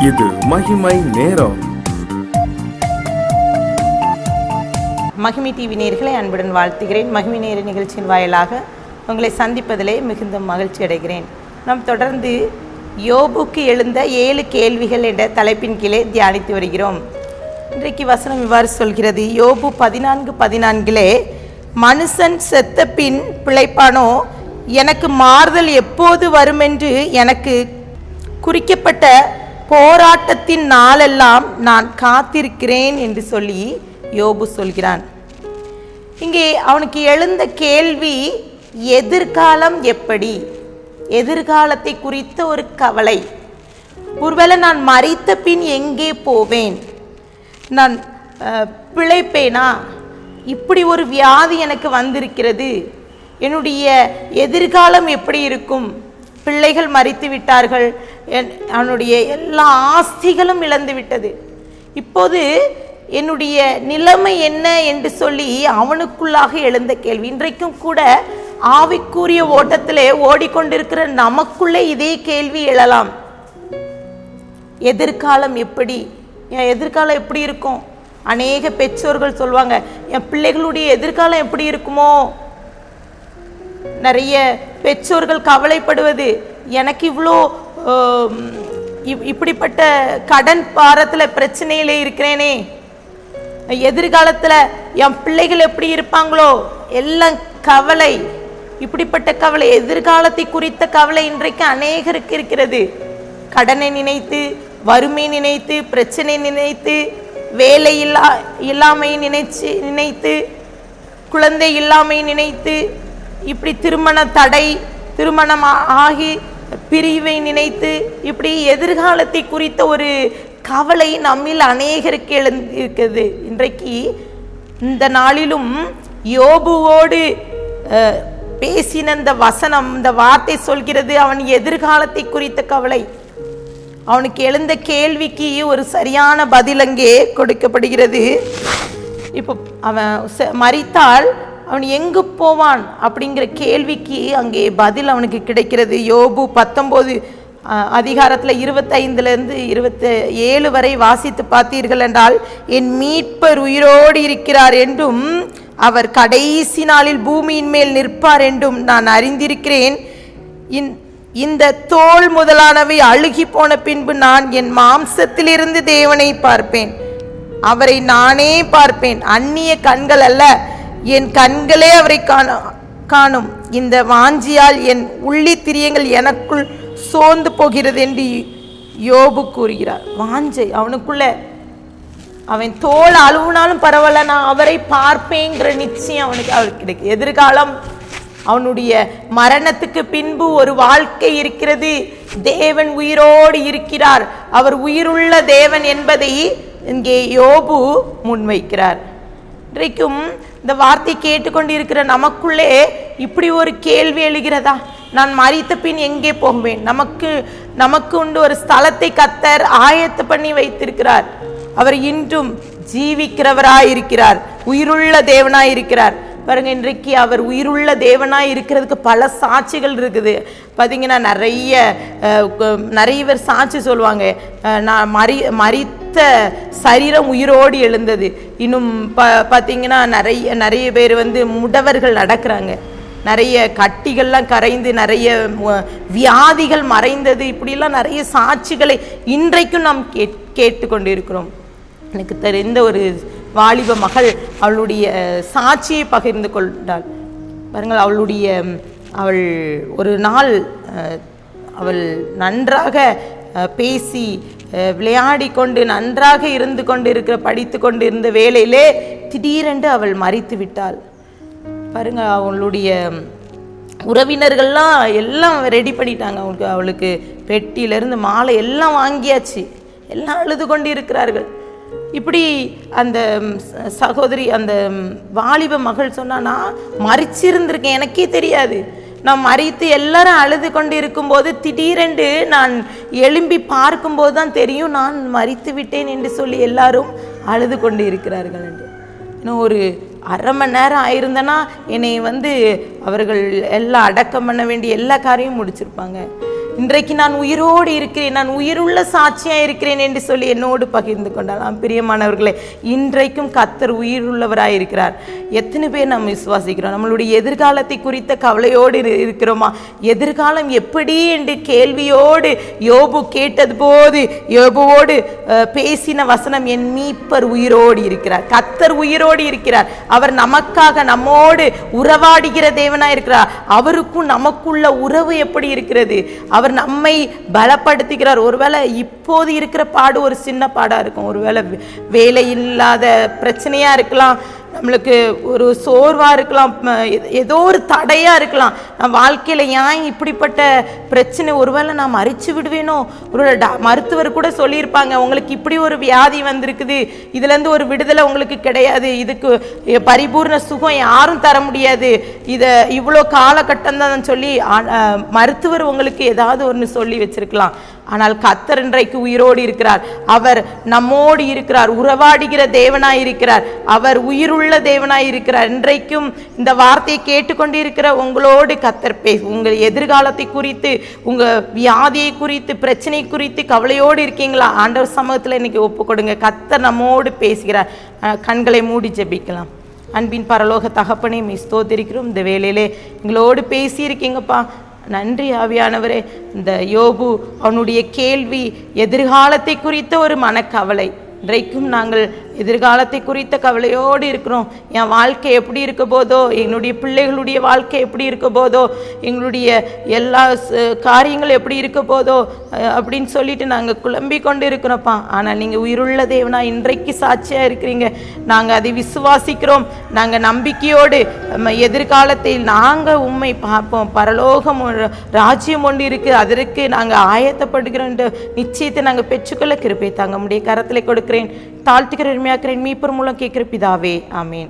இது மகிமை நேரம். மகிமை டிவி நேயர்களை அன்புடன் வாழ்த்துகிறேன். மகிமை நேர நிகழ்ச்சியின் வாயிலாக உங்களை சந்திப்பதிலே மிகுந்த மகிழ்ச்சி அடைகிறேன். நாம் தொடர்ந்து யோபுக்கு எழுந்த 7 கேள்விகள் என்ற தலைப்பின் கீழே தியானித்து வருகிறோம். இன்றைக்கு வசனம் இவ்வாறு சொல்கிறது. யோபு 14:14 மனுஷன் செத்த பின் பிழைப்பானோ, எனக்கு மாறுதல் எப்போது வருமென்று எனக்கு குறிக்கப்பட்ட போராட்டத்தின் நாளெல்லாம் நான் காத்திருக்கிறேன் என்று சொல்லி யோபு சொல்கிறான். இங்கே அவனுக்கு எழுந்த கேள்வி எதிர்காலம் எப்படி, எதிர்காலத்தை குறித்த ஒரு கவலை. ஒருவேளை நான் மரித்த பின் எங்கே போவேன், நான் பிழைப்பேனா, இப்படி ஒரு வியாதி எனக்கு வந்திருக்கிறது, என்னுடைய எதிர்காலம் எப்படி இருக்கும், பிள்ளைகள் மரித்து விட்டார்கள், அவனுடைய எல்லா ஆஸ்திகளும் இழந்து விட்டது, இப்போது என்னுடைய நிலைமை என்ன என்று சொல்லி அவனுக்குள்ளாக எழுந்த கேள்வி. இன்றைக்கும் கூட ஆவிக்குரிய ஓட்டத்திலே ஓடிக்கொண்டிருக்கிற நமக்குள்ளே இதே கேள்வி எழலாம். எதிர்காலம் எப்படி, என் எதிர்காலம் எப்படி இருக்கும்? அநேக பெற்றோர்கள் சொல்வாங்க, என் பிள்ளைகளுடைய எதிர்காலம் எப்படி இருக்குமோ. நிறைய பெற்றோர்கள் கவலைப்படுவது, எனக்கு இவ்வளோ இப்படிப்பட்ட கடன் பாரத்தில் பிரச்சனையிலே இருக்கிறேனே, எதிர்காலத்தில் என் பிள்ளைகள் எப்படி இருப்பாங்களோ, எல்லாம் கவலை. இப்படிப்பட்ட கவலை, எதிர்காலத்தை குறித்த கவலை இன்றைக்கு அநேகருக்கு இருக்கிறது. கடனை நினைத்து, வறுமை நினைத்து, பிரச்சனை நினைத்து, வேலை இல்லாமை நினைத்து, குழந்தை இல்லாமை நினைத்து, இப்படி திருமண தடை, திருமணம் ஆகி பிரிவை நினைத்து, இப்படி எதிர்காலத்தை குறித்த ஒரு கவலை நம்மில் அநேகருக்கு எழுந்திருக்கிறது. இன்றைக்கு இந்த நாளிலும் யோபுவோடு பேசின இந்த வசனம், இந்த வார்த்தை சொல்கிறது, அவன் எதிர்காலத்தை குறித்த கவலை. அவனுக்கு எழுந்த கேள்விக்கு ஒரு சரியான பதில் அங்கே கொடுக்கப்படுகிறது. இப்போ அவன் மரித்தால் அவன் எங்கு போவான் அப்படிங்கிற கேள்விக்கு அங்கே பதில் அவனுக்கு கிடைக்கிறது. யோபு 19 அதிகாரத்தில் 25 27 வரை வாசித்து பார்த்தீர்கள் என்றால், என் மீட்பர் உயிரோடு இருக்கிறார் என்றும் அவர் கடைசி நாளில் பூமியின் மேல் நிற்பார் என்றும் நான் அறிந்திருக்கிறேன். இந்த தோல் முதலானவை அழுகி போன பின்பு நான் என் மாம்சத்திலிருந்து தேவனை பார்ப்பேன், அவரை நானே பார்ப்பேன், அந்நிய கண்கள் அல்ல, என் கண்களே அவரை காணும். இந்த வாஞ்சியால் என் உள்ளி திரியங்கள் எனக்குள் சோர்ந்து போகிறது என்று யோபு கூறுகிறார். வாஞ்சை அவனுக்குள்ள, அவன் தோல் அழுவுனாலும் பரவாயில்ல, நான் அவரை பார்ப்பேங்கிற நிச்சயம் அவனுக்கு கிடைக்கும். எதிர்காலம், அவனுடைய மரணத்துக்கு பின்பு ஒரு வாழ்க்கை இருக்கிறது, தேவன் உயிரோடு இருக்கிறார், அவர் உயிருள்ள தேவன் என்பதை இங்கே யோபு முன்வைக்கிறார். இன்றைக்கும் இந்த வார்த்தை கேட்டுக்கொண்டு இருக்கிற நமக்குள்ளே இப்படி ஒரு கேள்வி எழுகிறதா, நான் மரித்த பின் எங்கே போவேன்? நமக்கு உண்டு ஒரு ஸ்தலத்தை கர்த்தர் ஆயத்த பண்ணி வைத்திருக்கிறார். அவர் இன்றும் ஜீவிக்கிறவராயிருக்கிறார், உயிருள்ள தேவனாயிருக்கிறார். பாருங்க, இன்றைக்கு அவர் உயிருள்ள தேவனாய் இருக்கிறதுக்கு பல சாட்சிகள் இருக்குது. பார்த்தீங்கன்னா நிறைய பேர் சாட்சி சொல்லுவாங்க, நான் மரித்த சரீரம் உயிரோடு எழுந்தது. இன்னும் பார்த்தீங்கன்னா நிறைய பேர் முடவர்கள் நடக்கிறாங்க, நிறைய கட்டிகள்லாம் கரைந்து, நிறைய வியாதிகள் மறைந்தது. இப்படிலாம் நிறைய சாட்சிகளை இன்றைக்கும் நாம் கேட்டுக்கொண்டு இருக்கிறோம். எனக்கு தெரிந்த ஒரு வாலிப மகள் அவளுடைய சாட்சியை பகிர்ந்து கொண்டாள். பாருங்கள், அவள் ஒரு நாள் அவள் நன்றாக பேசி விளையாடி கொண்டு நன்றாக இருந்து கொண்டு இருக்கிற படித்து கொண்டு இருந்த வேளையிலே திடீரென்று அவள் மரித்து விட்டாள். பாருங்க, அவளுடைய உறவினர்கள்லாம் எல்லாம் ரெடி பண்ணிட்டாங்க. அவளுக்கு பெட்டியிலேருந்து மாலை எல்லாம் வாங்கியாச்சு, எல்லாம் அழுது கொண்டு இருக்கிறார்கள். இப்படி அந்த சகோதரி, அந்த வாலிப மகள் சொன்னா, நான் மரிச்சிருந்திருக்கேன், எனக்கே தெரியாது, நான் மரித்து எல்லாரும் அழுது கொண்டு இருக்கும்போது திடீரென்று நான் எழும்பி பார்க்கும்போது தான் தெரியும் நான் மரித்து விட்டேன் என்று சொல்லி எல்லாரும் அழுது கொண்டு இருக்கிறார்கள் என்று. இன்னும் ஒரு அரை மணி நேரம் ஆயிருந்தனா என்னை அவர்கள் எல்லாம் அடக்கம் பண்ண வேண்டிய எல்லா காரியமும் முடிச்சிருப்பாங்க. இன்றைக்கு நான் உயிரோடு இருக்கிறேன், நான் உயிருள்ள சாட்சியா இருக்கிறேன் என்று சொல்லி என்னோடு பகிர்ந்து கொண்டாலாம். பிரியமானவர்களே, இன்றைக்கும் கர்த்தர் உயிருள்ளவராய் இருக்கிறார். எத்தனை பேர் நாம் விசுவாசிக்கிறோம்? நம்மளுடைய எதிர்காலத்தை குறித்த கவலையோடு இருக்கிறோமா? எதிர்காலம் எப்படி என்று கேள்வியோடு யோபு கேட்டது போது யோபுவோடு பேசின வசனம், என் மீட்பர் உயிரோடு இருக்கிறார். கர்த்தர் உயிரோடு இருக்கிறார். அவர் நமக்காக நம்மோடு உறவாடுகிற தேவனாய் இருக்கிறார். அவருக்கும் நமக்குள்ள உறவு எப்படி இருக்கிறது? அவர் நம்மை பலப்படுத்துகிறார். ஒருவேளை இப்போது இருக்கிற பாடு ஒரு சின்ன பாடா இருக்கும், ஒருவேளை வேலை இல்லாத பிரச்சனையா இருக்கலாம், நம்மளுக்கு ஒரு சோர்வா இருக்கலாம், ஏதோ ஒரு தடையா இருக்கலாம். நம்ம வாழ்க்கையில ஏன் இப்படிப்பட்ட பிரச்சனை, ஒருவேளை நான் மறிச்சு விடுவேனோ, ஒரு மருத்துவர் கூட சொல்லியிருப்பாங்க, உங்களுக்கு இப்படி ஒரு வியாதி வந்திருக்குது, இதுல இருந்து ஒரு விடுதலை உங்களுக்கு கிடையாது, இதுக்கு பரிபூர்ண சுகம் யாரும் தர முடியாது, இதை இவ்வளோ காலகட்டம் தான் சொல்லி மருத்துவர் உங்களுக்கு ஏதாவது ஒன்று சொல்லி வச்சிருக்கலாம். ஆனால் கர்த்தர் இன்றைக்கு உயிரோடு இருக்கிறார். அவர் நம்மோடு இருக்கிறார், உறவாடுகிற தேவனாய் இருக்கிறார், அவர் உயிருள்ள தேவனாய் இருக்கிறார். இன்றைக்கும் இந்த வார்த்தையை கேட்டுக்கொண்டிருக்கிற உங்களோடு கர்த்தர் உங்கள் எதிர்காலத்தை குறித்து, உங்க வியாதியை குறித்து, பிரச்சனை குறித்து கவலையோடு இருக்கீங்களா? ஆண்டவர் சமூகத்தில் இன்னைக்கு ஒப்பு கொடுங்க. கர்த்தர் நம்மோடு பேசுகிறார். கண்களை மூடி ஜெபிக்கலாம். அன்பின் பரலோக தகப்பனே, மே ஸ்தோத்திரிக்கிறோம். இந்த வேளையிலே எங்களோடு பேசியிருக்கீங்கப்பா. நன்றி ஆவியானவரே. இந்த யோபு அவனுடைய கேள்வி எதிர்காலத்தை குறித்த ஒரு மனக்கவலை. இன்றைக்கும் நாங்கள் எதிர்காலத்தை குறித்த கவலையோடு இருக்கிறோம். என் வாழ்க்கை எப்படி இருக்க போதோ, என்னுடைய பிள்ளைகளுடைய வாழ்க்கை எப்படி இருக்க போதோ, எங்களுடைய எல்லா காரியங்கள் எப்படி இருக்க போதோ அப்படின்னு சொல்லிட்டு நாங்கள் குழம்பி கொண்டு இருக்கிறோம்ப்பா. ஆனால் நீங்கள் உயிருள்ள தேவனா இன்றைக்கு சாட்சியாக இருக்கிறீங்க. நாங்கள் அதை விசுவாசிக்கிறோம். நாங்கள் நம்பிக்கையோடு எதிர்காலத்தில் நாங்கள் உண்மை பார்ப்போம். பரலோகம் ராஜ்யம் ஒன்று இருக்குது, அதற்கு நாங்கள் ஆயத்தப்படுகிறோம். நிச்சயத்தை நாங்கள் பெற்றுக்கொள்ள கிருபை தாங்க முடிய கரத்தில் கொடுக்கிறேன். தாழ்த்துக்கிற உரிமையாக்கிறேன். மீட்பர் மூலம் கேட்கிற பிதாவே, ஆமேன்.